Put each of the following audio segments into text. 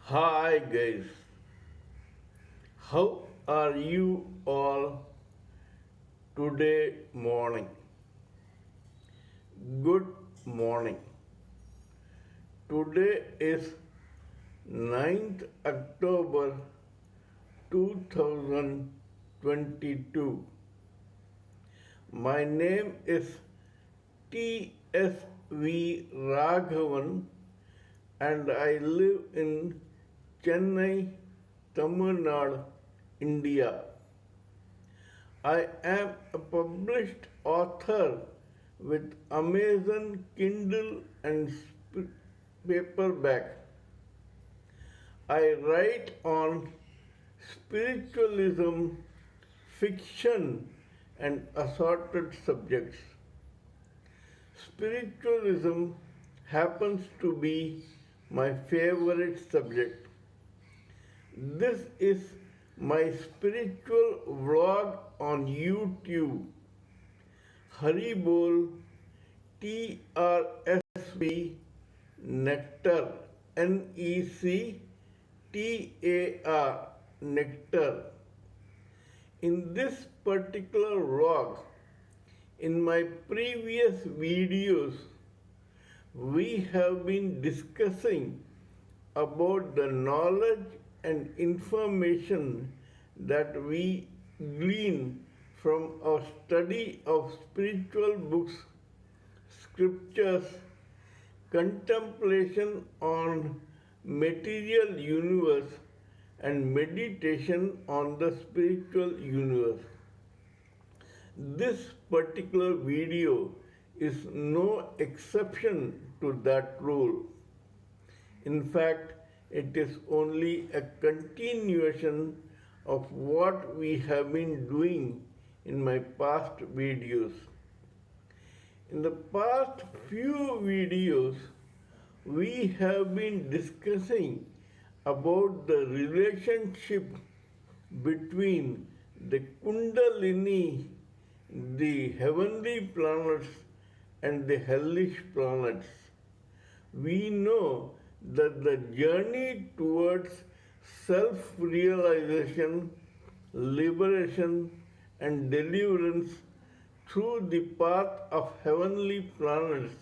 Hi guys, how are you all today morning? Good morning. Today is 9th October 2022. My name is TSV Raghavan and I live in Chennai, Tamil Nadu, India. I am a published author with Amazon Kindle and paperback. I write on spiritualism, fiction, and assorted subjects. Spiritualism happens to be my favorite subject. This is my spiritual vlog on YouTube. Haribol trsv nectar nectar nectar. In this particular vlog, in my previous videos, we have been discussing about the knowledge and information that we glean from our study of spiritual books, scriptures, contemplation on material universe, and meditation on the spiritual universe. This particular video is no exception to that rule. In fact, it is only a continuation of what we have been doing in my past videos. In the past few videos, we have been discussing about the relationship between the Kundalini, the heavenly planets, and the hellish planets. We know that the journey towards self realization, liberation, and deliverance through the path of heavenly planets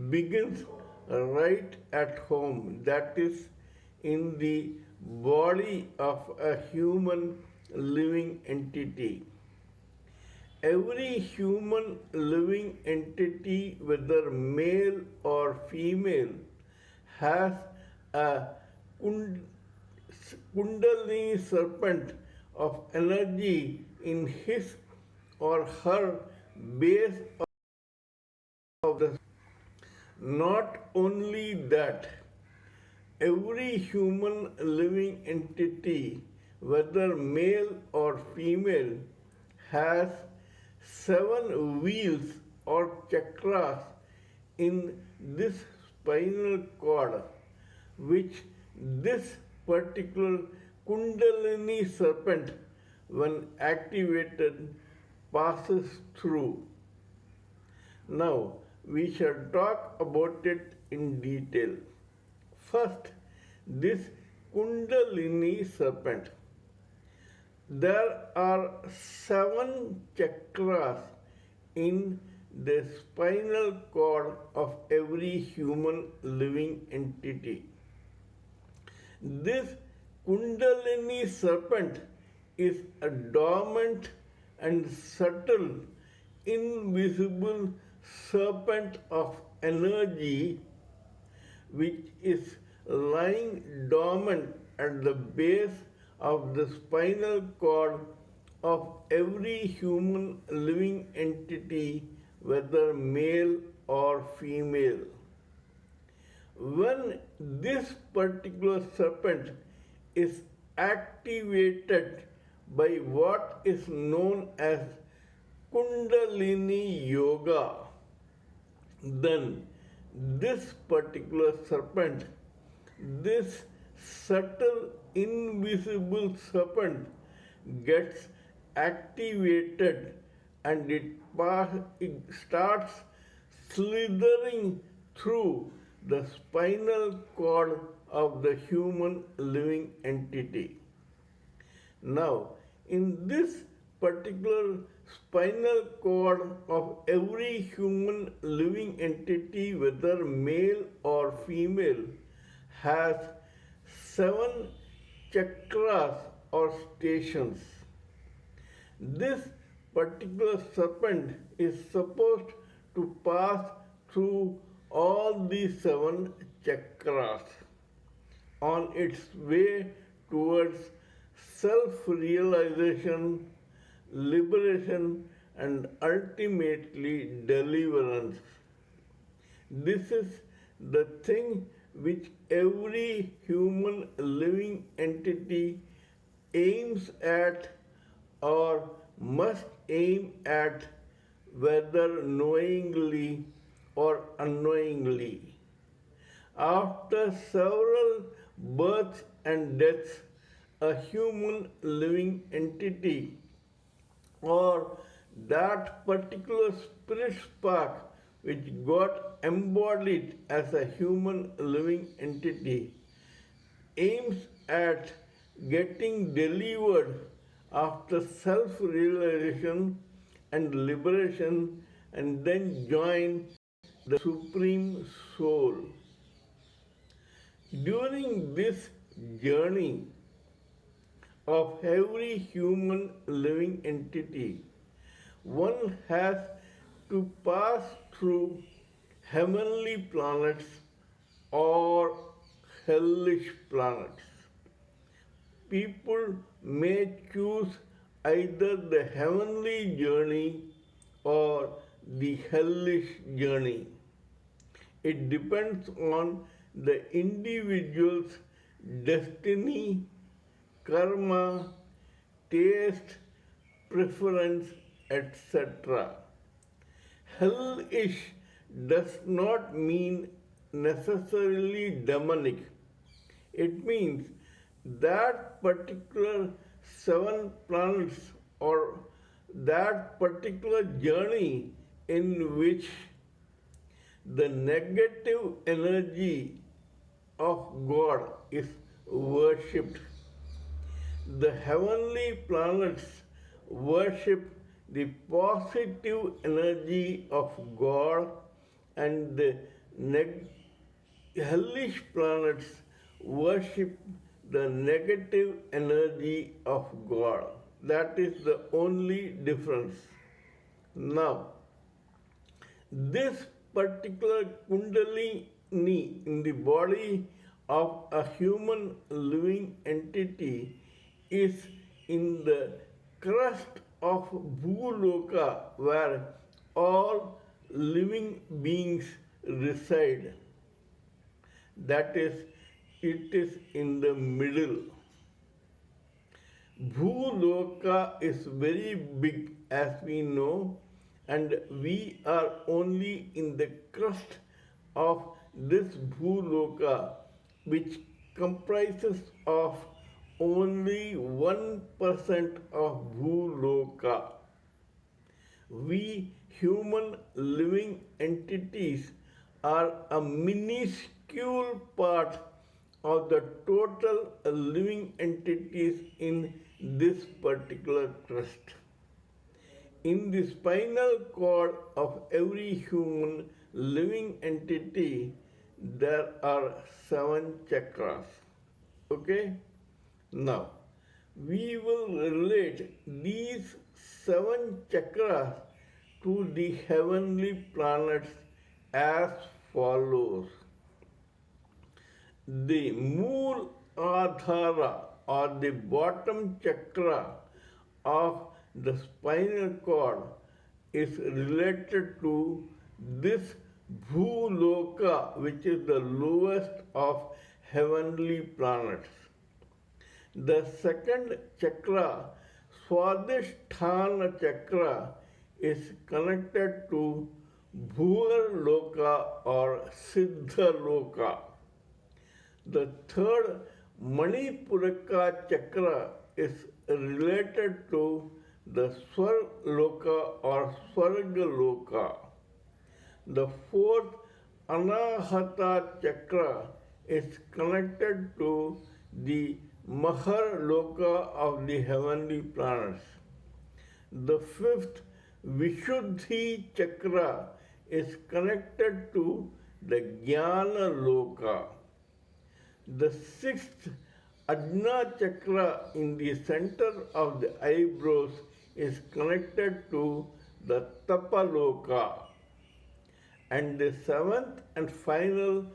begins right at home, that is, in the body of a human living entity. Every human living entity, whether male or female, has a kundalini serpent of energy in his or her base of the. Not only that, every human living entity, whether male or female, has 7 wheels or chakras in this spinal cord, which this particular Kundalini serpent, when activated, passes through. Now, we shall talk about it in detail. First, this Kundalini serpent. There are 7 chakras in the spinal cord of every human living entity. This Kundalini serpent is a dormant and subtle, invisible serpent of energy which is lying dormant at the base of the spinal cord of every human living entity, whether male or female. When this particular serpent is activated by what is known as Kundalini Yoga, then this particular serpent, this subtle invisible serpent, gets activated and it starts slithering through the spinal cord of the human living entity. Now, in this particular spinal cord of every human living entity, whether male or female, has seven chakras or stations. This particular serpent is supposed to pass through all these seven chakras on its way towards self realization, liberation, and ultimately deliverance. This is the thing which every human living entity aims at or must aim at, whether knowingly or unknowingly. After several births and deaths, a human living entity or that particular spirit spark which got embodied as a human living entity aims at getting delivered after self realization and liberation and then join the Supreme Soul. During this journey of every human living entity, one has to pass through heavenly planets or hellish planets. People may choose either the heavenly journey or the hellish journey. It depends on the individual's destiny, karma, taste, preference, etc. Hellish does not mean necessarily demonic. It means that particular seven planets or that particular journey in which the negative energy of God is worshipped. The heavenly planets worship the positive energy of God, and the hellish planets worship the negative energy of God. That is the only difference. Now, this particular kundalini in the body of a human living entity is in the crust of Bhuloka, where all living beings reside. That is, it is in the middle. Bhuloka is very big, as we know, and we are only in the crust of this Bhuloka, which comprises of only 1% of Bhuloka. We human living entities are a minuscule part of the total living entities in this particular crust. In the spinal cord of every human living entity, there are seven chakras. Okay? Now, we will relate these seven chakras to the heavenly planets as follows. The Mool Adhara or the bottom chakra of the spinal cord is related to this Bhuloka, which is the lowest of heavenly planets. The second chakra, Swadhisthana chakra, is connected to Bhuvar Loka or Siddha Loka. The third Manipuraka chakra is related to the Swar Loka or Swarga Loka. The fourth Anahata Chakra is connected to the Mahar Loka of the heavenly planets. The fifth Vishuddhi Chakra is connected to the Jnana Loka. The sixth Ajna Chakra in the center of the eyebrows is connected to the Tapaloka. And the seventh and final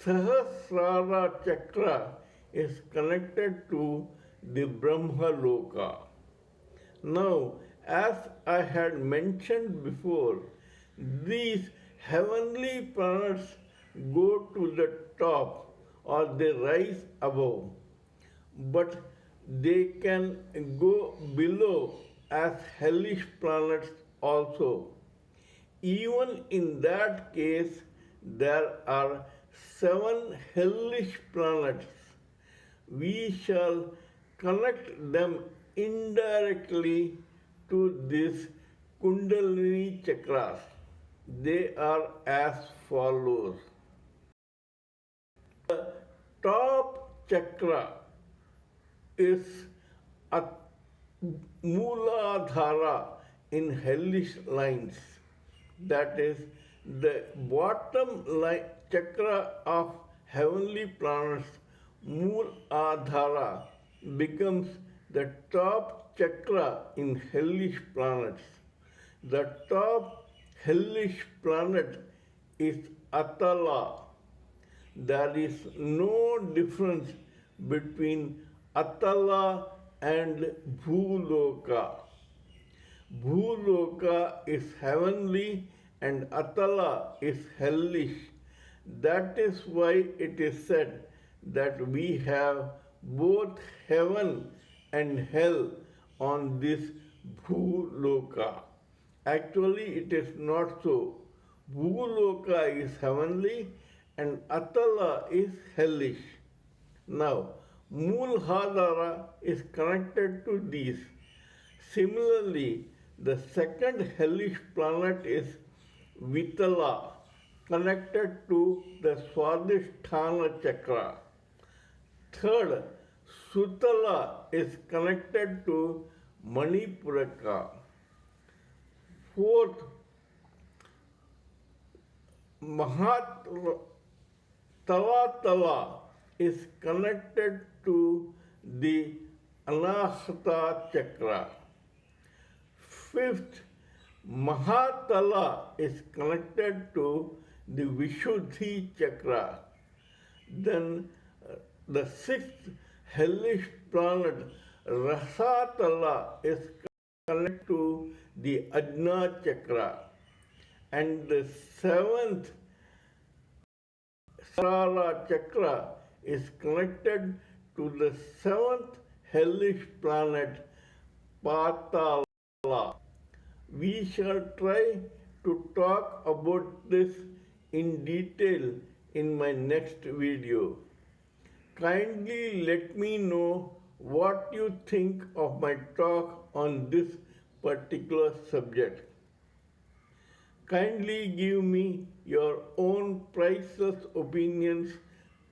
Sahasrara Chakra is connected to the Brahma Loka. Now, as I had mentioned before, these heavenly planets go to the top or they rise above, but they can go below as hellish planets also. Even in that case, there are 7 hellish planets. We shall connect them indirectly to these Kundalini chakras. They are as follows. The top chakra is a Mooladhara in hellish lines. That is, the bottom line chakra of heavenly planets, Mooladhara, becomes the top chakra in hellish planets. The top hellish planet is Atala. There is no difference between Atala and Bhuloka. Bhuloka is heavenly and Atala is hellish. That is why it is said that we have both heaven and hell on this Bhuloka. Actually, it is not so. Bhuloka is heavenly and Atala is hellish. Now, Mooladhara is connected to these. Similarly, the second hellish planet is Vitala, connected to the Swadhisthana chakra. Third, Sutala is connected to Manipuraka. Fourth, Talatala is connected to the Anahata chakra. Fifth, Mahatala is connected to the Vishuddhi chakra. Then the sixth hellish planet, Rasatala, is connected to the Ajna chakra. And the seventh Sahasrara chakra is connected to the seventh hellish planet, Patala. We shall try to talk about this in detail in my next video. Kindly let me know what you think of my talk on this particular subject. Kindly give me your own priceless opinions,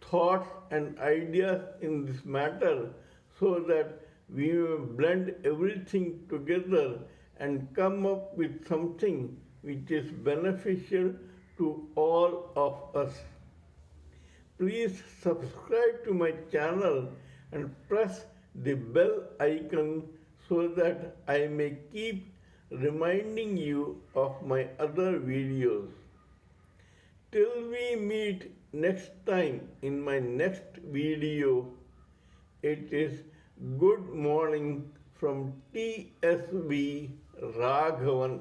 thoughts, and ideas in this matter so that we may blend everything together and come up with something which is beneficial to all of us. Please subscribe to my channel and press the bell icon so that I may keep reminding you of my other videos. Till we meet next time in my next video, it is good morning from TSV Raghavan.